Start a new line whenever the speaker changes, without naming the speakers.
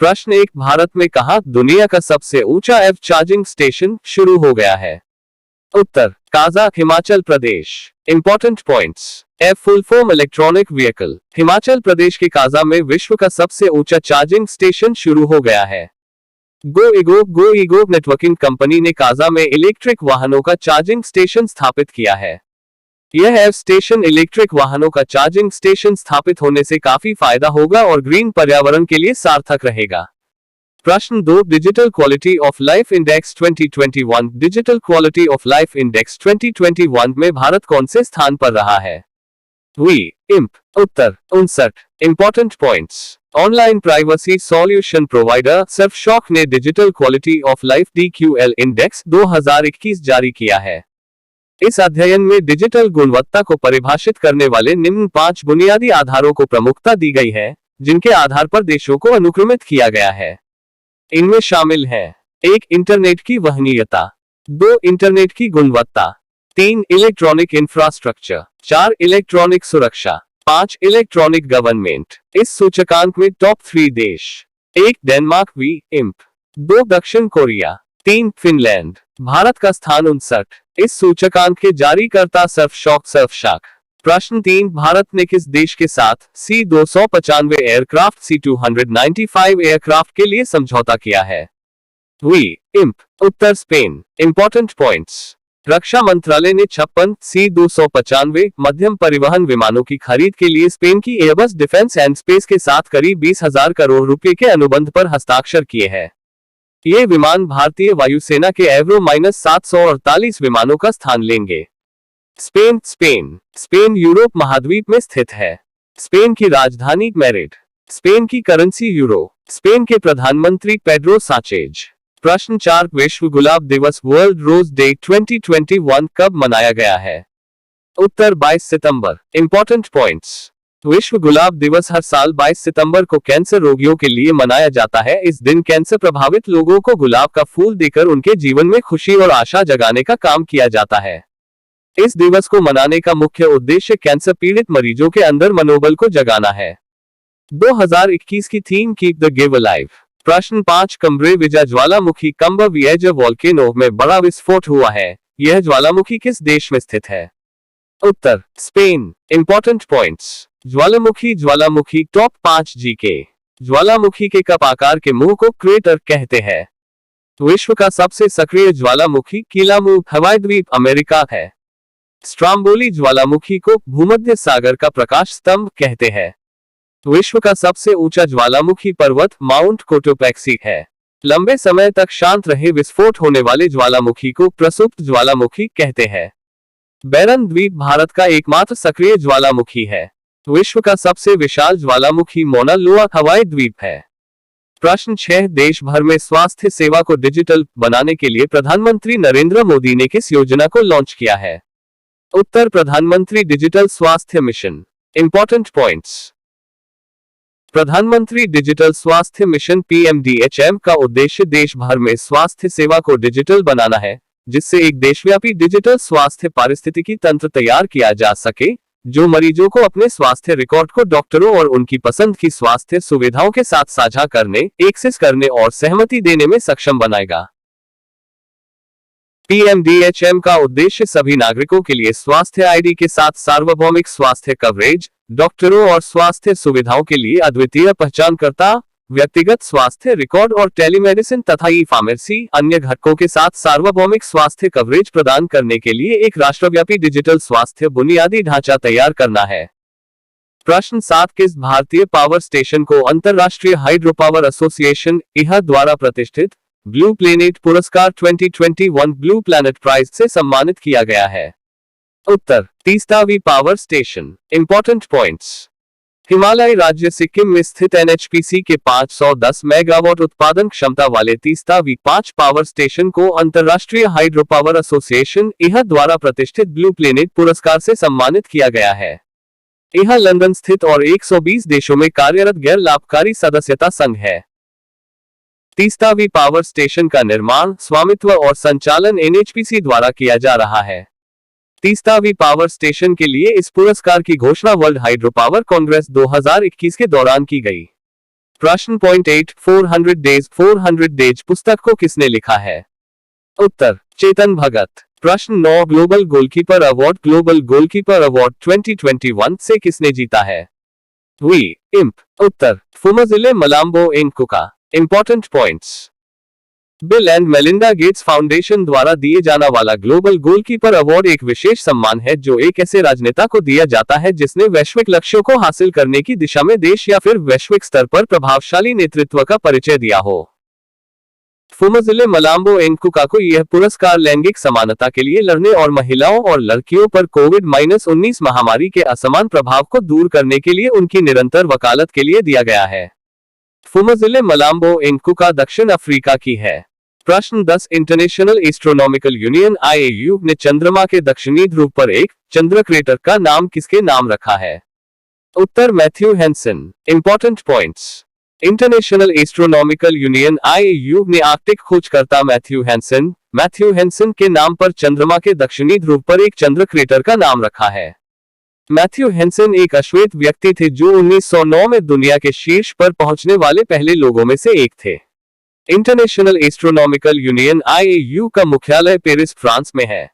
प्रश्न 1, भारत में कहां दुनिया का सबसे ऊंचा एफ चार्जिंग स्टेशन शुरू हो गया है? उत्तर, Kaza, Himachal Pradesh. Important points. F full form electronic vehicle. Himachal Pradesh के काजा में विश्व का सबसे ऊंचा चार्जिंग स्टेशन शुरू हो गया है। गो ईगो नेटवर्किंग कंपनी ने काजा में इलेक्ट्रिक वाहनों का चार्जिंग स्टेशन स्थापित किया है। यह एफ स्टेशन इलेक्ट्रिक वाहनों का चार्जिंग स्टेशन स्थापित होने से काफी फायदा होगा और ग्रीन पर्यावरण के लिए सार्थक रहेगा। प्रश्न 2, digital quality of life index 2021। Digital quality of life index 2021 में भारत कौन से स्थान पर रहा है? इम्प। उत्तर, 59। Important points. Online privacy solution provider Surfshark ने digital quality of life DQL index 2021 जारी किया है। इस अध्ययन में डिजिटल गुणवत्ता को परिभाषित करने वाले निम्न 5 बुनियादी आधारों को प्रमुखता दी गई है, जिनके आधार पर देशों को अनुक्रमित किया गया है। इनमें शामिल है 1, इंटरनेट की वहनीयता, 2, इंटरनेट की गुणवत्ता, 3, इलेक्ट्रॉनिक इंफ्रास्ट्रक्चर, 4, इलेक्ट्रॉनिक सुरक्षा, 5, इलेक्ट्रॉनिक गवर्नमेंट। इस सूचकांक में टॉप 3 देश: 1, डेनमार्क इम्प, 2, दक्षिण कोरिया, 3, फिनलैंड। भारत का स्थान 59। इस सूचकांक के जारीकर्ता सर्फशॉक। प्रश्न 3, भारत ने किस देश के साथ C-295 एयरक्राफ्ट C-295 एयरक्राफ्ट के लिए समझौता किया है? इम्प। उत्तर, स्पेन। Important points. रक्षा मंत्रालय ने 56 C-295 मध्यम परिवहन विमानों की खरीद के लिए स्पेन की एयरबस डिफेंस एंड स्पेस के साथ करीब 20,000 करोड़ रुपए के अनुबंध पर हस्ताक्षर किए हैं। ये विमान भारतीय वायुसेना के एवरो -748 विमानों का स्थान लेंगे। स्पेन यूरोप महाद्वीप में स्थित है। स्पेन की राजधानी मैड्रिड। स्पेन की करेंसी यूरो। स्पेन के प्रधानमंत्री पेड्रो साnchez। प्रश्न 4, विश्व गुलाब दिवस वर्ल्ड रोज डे 2021 कब मनाया गया है? उत्तर, 22 सितंबर। Important points. विश्व गुलाब दिवस हर साल 22 सितंबर को कैंसर रोगियों के लिए मनाया जाता है। इस दिन कैंसर प्रभावित लोगों को गुलाब का फूल देकर उनके जीवन में खुशी और आशा जगाने का काम किया जाता है। इस दिवस को मनाने का मुख्य उद्देश्य कैंसर पीड़ित मरीजों के अंदर मनोबल को जगाना है। 2021 की theme keep the give alive. प्रश्न 5, कम्ब्रे विजा ज्वालामुखी कम्बर विएज वोल्केनो में बड़ा विस्फोट हुआ है। यह ज्वालामुखी किस देश में स्थित है? उत्तर, स्पेन। Important points. ज्वालामुखी टॉप 5 जीके। ज्वालामुखी के कप आकार के मुंह को क्रेटर कहते हैं। विश्व का सबसे सक्रिय ज्वालामुखी किलामू हवाई द्वीप अमेरिका है। स्ट्राम्बोली ज्वालामुखी को भूमध्य सागर का प्रकाश स्तंभ कहते हैं। विश्व का सबसे ऊंचा ज्वालामुखी पर्वत माउंट कोटोपैक्सी है। लंबे समय तक शांत रहे विस्फोट होने वाले ज्वालामुखी को प्रसुप्त ज्वालामुखी कहते हैं। बैरन द्वीप भारत का एकमात्र सक्रिय ज्वालामुखी है। विश्व का सबसे विशाल ज्वालामुखी मौना लोआ हवाई द्वीप है। प्रश्न 6, देश भर में स्वास्थ्य सेवा को डिजिटल बनाने के लिए प्रधानमंत्री नरेंद्र मोदी ने किस योजना को लॉन्च किया है? उत्तर, प्रधानमंत्री डिजिटल स्वास्थ्य मिशन। Important points. प्रधानमंत्री डिजिटल स्वास्थ्य मिशन PMDHM का उद्देश्य देश भर में स्वास्थ्य सेवा को डिजिटल बनाना है, जिससे एक देशव्यापी डिजिटल स्वास्थ्य पारिस्थितिकी तंत्र तैयार किया जा सके, जो मरीजों को अपने स्वास्थ्य रिकॉर्ड को डॉक्टरों और उनकी पसंद की स्वास्थ्य सुविधाओं के साथ साझा करने, एक्सेस करने और सहमति देने में सक्षम बनाएगा। PMDHM का उद्देश्य सभी नागरिकों के लिए स्वास्थ्य आईडी के साथ सार्वभौमिक स्वास्थ्य कवरेज, डॉक्टरों और स्वास्थ्य सुविधाओं के लिए अद्वितीय पहचानकर्ता, व्यक्तिगत स्वास्थ्य रिकॉर्ड और टेलीमेडिसिन तथा ई-फार्मेसी अन्य घटकों के साथ सार्वभौमिक स्वास्थ्य कवरेज प्रदान करने के लिए एक राष्ट्रव्यापी डिजिटल स्वास्थ्य बुनियादी ढांचा तैयार करना है। प्रश्न 7, किस भारतीय पावर स्टेशन को अंतरराष्ट्रीय हाइड्रोपावर एसोसिएशन (IHA) द्वारा प्रतिष्ठित ब्लू प्लेनेट पुरस्कार 2021 ब्लू प्लैनेट प्राइज से सम्मानित किया गया है? उत्तर, Teesta V power station. Important points. Himalaya राज्य सिक्किम में स्थित NHPC के 510 मेगावाट उत्पादन क्षमता वाले तीस्तावी 5 पावर स्टेशन को अंतरराष्ट्रीय हाइड्रोपावर एसोसिएशन (IHA) द्वारा प्रतिष्ठित ब्लू प्लेनेट पुरस्कार से सम्मानित किया गया है। IHA लंदन स्थित और 120 देशों में कार्यरत गैर लाभकारी सदस्यता संघ है। तीस्तावी पावर स्टेशन का निर्माण, स्वामित्व और संचालन NHPC द्वारा किया जा रहा है। तीस्तावी पावर स्टेशन के लिए इस पुरस्कार की घोषणा वर्ल्ड हाइड्रोपावर कांग्रेस 2021 के दौरान की गई। प्रश्न पॉइंट 8 400 डेज पुस्तक को किसने लिखा है? उत्तर चेतन भगत। प्रश्न 9 ग्लोबल गोलकीपर अवार्ड 2021 से किसने जीता है? वी इंप। उत्तर Phumzile Mlambo Ngcuka. Important points. Bill and Melinda Gates Foundation द्वारा दिए जाने वाला ग्लोबल गोलकीपर अवार्ड एक विशेष सम्मान है जो एक ऐसे राजनेता को दिया जाता है जिसने वैश्विक लक्ष्यों को हासिल करने की दिशा में देश या फिर वैश्विक स्तर पर प्रभावशाली नेतृत्व का परिचय दिया हो। फुमजिले मलाम्बो इंकुका को यह पुरस्कार लैंगिक समानता के लिए लड़ने और महिलाओं और लड़कियों पर कोविड-19 महामारी के असमान प्रभाव को दूर करने के लिए उनकी निरंतर वकालत के लिए दिया गया है। फुमजिले मलाम्बो इंकुका दक्षिण अफ्रीका की है। प्रश्न 10 इंटरनेशनल एस्ट्रोनॉमिकल यूनियन IAU ने चंद्रमा के दक्षिणी ध्रुव पर एक चंद्र क्रेटर का नाम किसके नाम रखा है? उत्तर Matthew Henson. Important points. International Astronomical Union IAU ने आर्कटिक खोजकर्ता मैथ्यू हैंसन के नाम पर चंद्रमा के दक्षिणी ध्रुव पर एक चंद्र क्रेटर का नाम रखा है। मैथ्यू हैंसन एक अश्वेत व्यक्ति थे जो 1909 में दुनिया के शीर्ष पर पहुंचने वाले पहले लोगों में से एक थे। इंटरनेशनल एस्ट्रोनॉमिकल यूनियन IAU का मुख्यालय पेरिस, फ्रांस में है।